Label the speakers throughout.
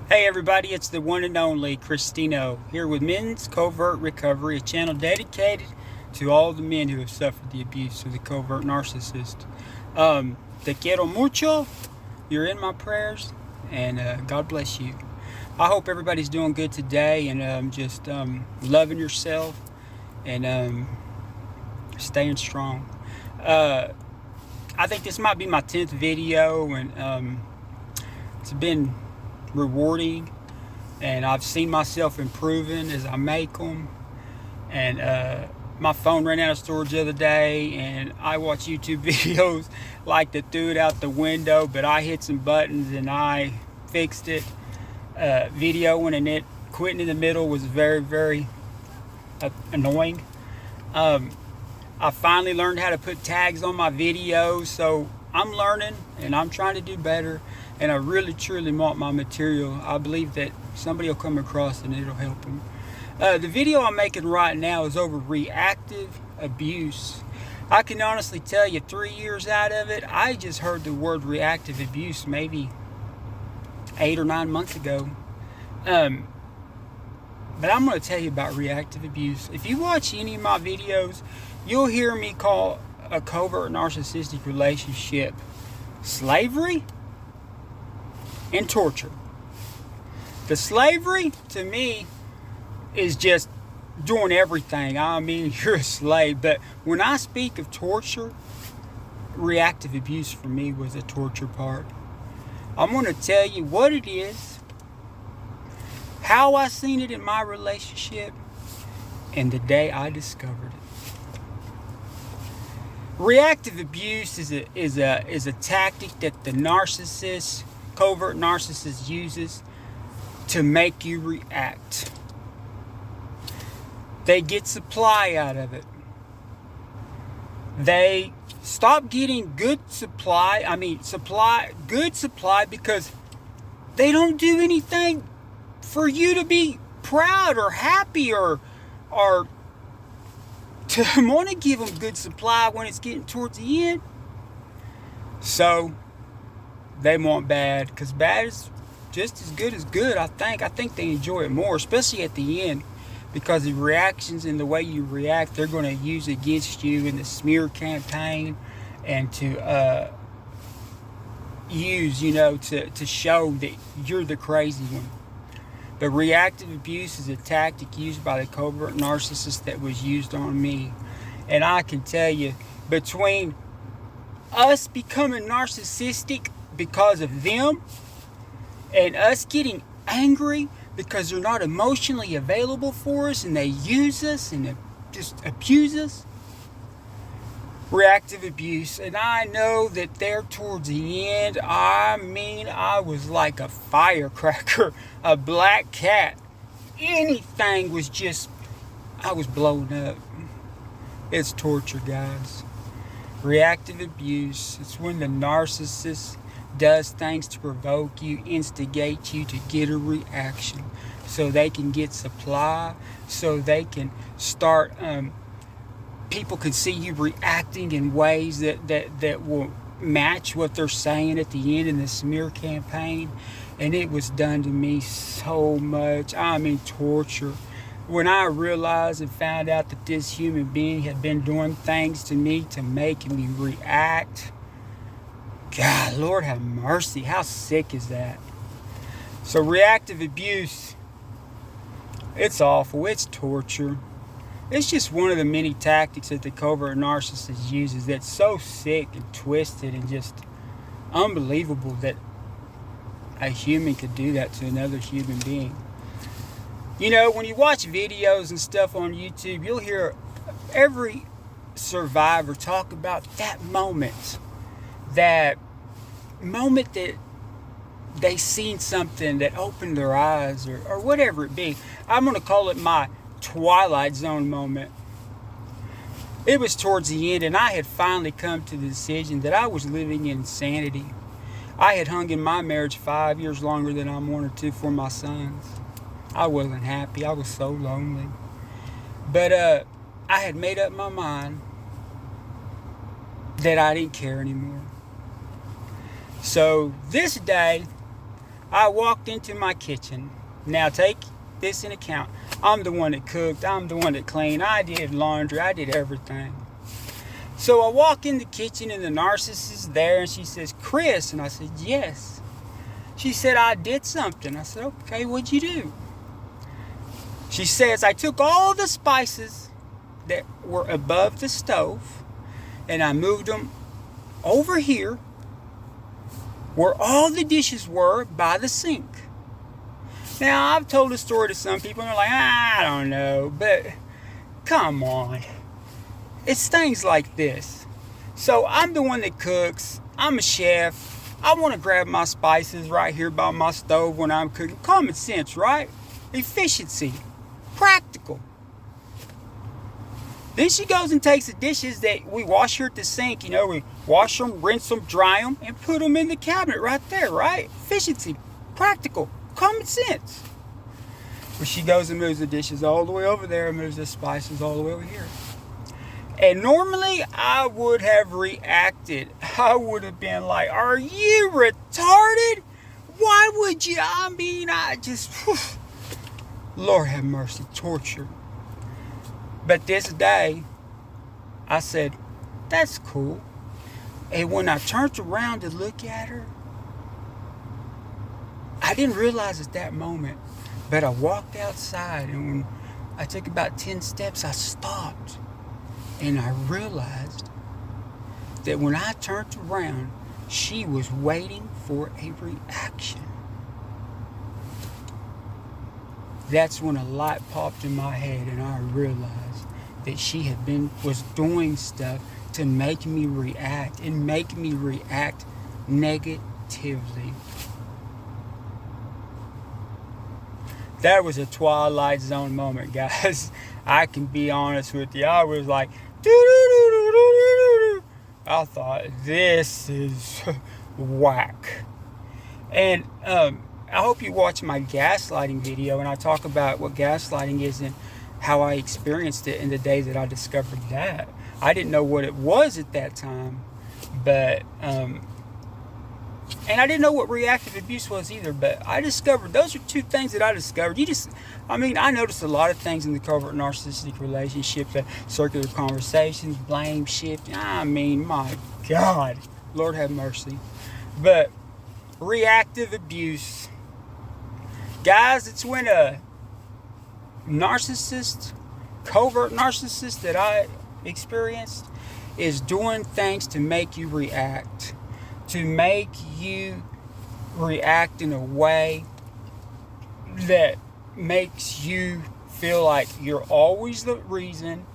Speaker 1: Hey everybody, it's the one and only Cristino here with Men's Covert Recovery, a channel dedicated to all the men who have suffered the abuse of the covert narcissist. Te quiero mucho. You're in my prayers, and God bless you. I hope everybody's doing good today and just loving yourself and staying strong. I think this might be my 10th video, and it's been rewarding, and I've seen myself improving as I make them. And my phone ran out of storage the other day, and I watch YouTube videos like to threw it out the window, but I hit some buttons and I fixed it. Videoing and it quitting in the middle was very, very annoying. I finally learned how to put tags on my videos, so I'm learning and I'm trying to do better, and I really truly want my material. I believe that somebody will come across and it'll help them. The video I'm making right now is over reactive abuse. I can honestly tell you 3 years out of it, I just heard the word reactive abuse maybe 8 or 9 months ago. But I'm going to tell you about reactive abuse. If you watch any of my videos, you'll hear me call a covert narcissistic relationship slavery and torture. The slavery, to me, is just doing everything. I mean, you're a slave. But when I speak of torture, reactive abuse for me was the torture part. I'm going to tell you what it is, how I seen it in my relationship, and the day I discovered it. Reactive abuse is a tactic that the narcissist, covert narcissist, uses to make you react. They get supply out of it. They stop getting good supply because they don't do anything for you to be proud or happy or to want to give them good supply when it's getting towards the end. So they want bad, because bad is just as good as good. I think they enjoy it more, especially at the end, because the reactions and the way you react, they're going to use against you in the smear campaign, and to use, to show that you're the crazy one. But reactive abuse is a tactic used by the covert narcissist that was used on me. And I can tell you, between us becoming narcissistic because of them, and us getting angry because they're not emotionally available for us and they use us and just abuse us, reactive abuse. And I know that there towards the end, I was like a firecracker, a black cat. Anything was just, I was blowing up. It's torture, guys. Reactive abuse, it's when the narcissist does things to provoke you, instigate you to get a reaction, so they can get supply, so they can start, people can see you reacting in ways that will match what they're saying at the end in the smear campaign. And it was done to me so much. Torture. When I realized and found out that this human being had been doing things to me to make me react, God, Lord have mercy. How sick is that? So reactive abuse, it's awful. It's torture. It's just one of the many tactics that the covert narcissist uses that's so sick and twisted and just unbelievable that a human could do that to another human being. When you watch videos and stuff on YouTube, you'll hear every survivor talk about that moment that they seen something that opened their eyes, or whatever it be. I'm going to call it my Twilight Zone moment. It was towards the end, and I had finally come to the decision that I was living in insanity. I had hung in my marriage 5 years longer than I wanted to for my sons. I wasn't happy. I was so lonely. But I had made up my mind that I didn't care anymore. So this day, I walked into my kitchen. Now take this in account. I'm the one that cooked. I'm the one that cleaned. I did laundry. I did everything. So I walk in the kitchen and the narcissist is there and she says, Chris. And I said, yes. She said, I did something. I said, okay, what'd you do? She says, I took all the spices that were above the stove and I moved them over here where all the dishes were by the sink. Now, I've told the story to some people and they're like, I don't know, but come on. It's things like this. So I'm the one that cooks. I'm a chef. I want to grab my spices right here by my stove when I'm cooking. Common sense, right? Efficiency. Practical. Then she goes and takes the dishes that we wash here at the sink. You know, we wash them, rinse them, dry them, and put them in the cabinet right there, right? Efficiency. Practical. Common sense. But she goes and moves the dishes all the way over there and moves the spices all the way over here. And normally I would have reacted. I would have been like, are you retarded? Why would you? I just, whew, Lord have mercy, torture. But this day, I said, that's cool. And when I turned around to look at her, I didn't realize at that moment, but I walked outside and when I took about 10 steps, I stopped. And I realized that when I turned around, she was waiting for a reaction. That's when a light popped in my head and I realized that she was doing stuff to make me react and make me react negatively. That was a Twilight Zone moment, guys. I can be honest with you. I was like, I thought, this is whack. And I hope you watch my gaslighting video, and I talk about what gaslighting is and how I experienced it in the day that I discovered that. I didn't know what it was at that time, but and I didn't know what reactive abuse was either, but I discovered, those are two things that I discovered. I noticed a lot of things in the covert narcissistic relationship, the circular conversations, blame shifting. My God, Lord have mercy. But reactive abuse. Guys, it's when a narcissist, covert narcissist that I experienced is doing things to make you react. To make you react in a way that makes you feel like you're always the reason.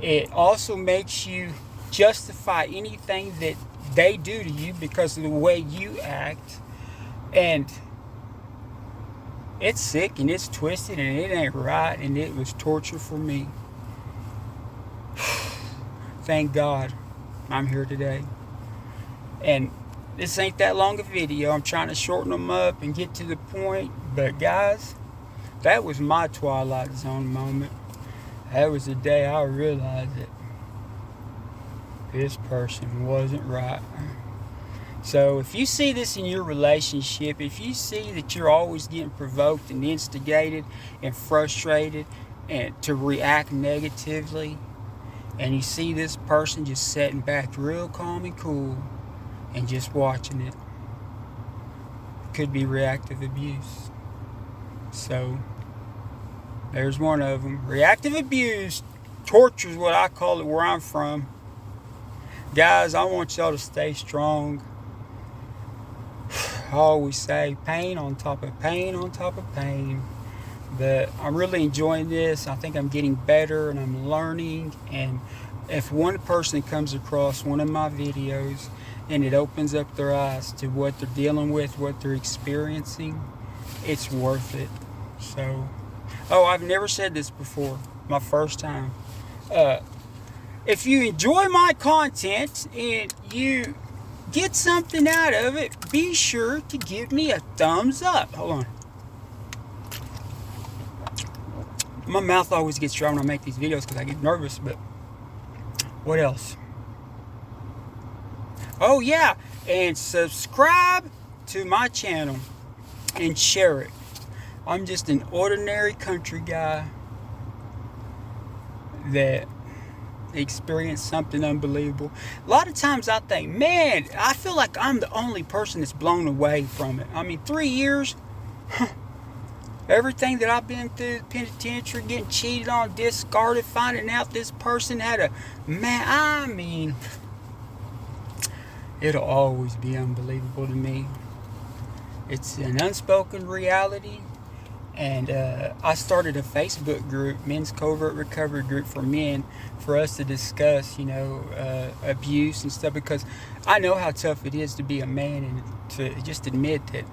Speaker 1: It also makes you justify anything that they do to you because of the way you act. And it's sick and it's twisted and it ain't right, and it was torture for me. Thank God I'm here today. And this ain't that long a video. I'm trying to shorten them up and get to the point. But guys, that was my Twilight Zone moment. That was the day I realized that this person wasn't right. So if you see this in your relationship, if you see that you're always getting provoked and instigated and frustrated and to react negatively, and you see this person just sitting back real calm and cool and just watching it, could be reactive abuse. So there's one of them. Reactive abuse, torture is what I call it where I'm from. Guys, I want y'all to stay strong. I always say pain on top of pain on top of pain. But I'm really enjoying this. I think I'm getting better and I'm learning. And if one person comes across one of my videos and it opens up their eyes to what they're dealing with, what they're experiencing, it's worth it. So, I've never said this before. My first time. If you enjoy my content and you get something out of it, be sure to give me a thumbs up. Hold on. My mouth always gets dry when I make these videos because I get nervous, but what else? Oh yeah, and subscribe to my channel. and share it. I'm just an ordinary country guy that experienced something unbelievable. A lot of times I think, man, I feel like I'm the only person that's blown away from it. I mean, 3 years, everything that I've been through, the penitentiary, getting cheated on, discarded, finding out this person had a man. I mean, it'll always be unbelievable to me. It's an unspoken reality. And I started a Facebook group, Men's Covert Recovery Group for men, for us to discuss, abuse and stuff, because I know how tough it is to be a man and to just admit that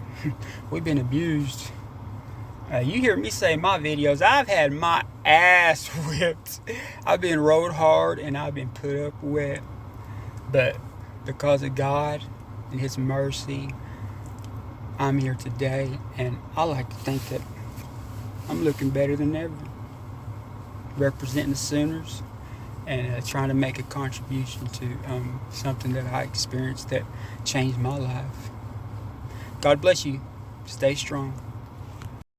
Speaker 1: we've been abused. You hear me say in my videos, I've had my ass whipped. I've been rode hard and I've been put up with. But because of God and His mercy, I'm here today, and I like to think that I'm looking better than ever, representing the Sooners and trying to make a contribution to something that I experienced that changed my life. God bless you. Stay strong.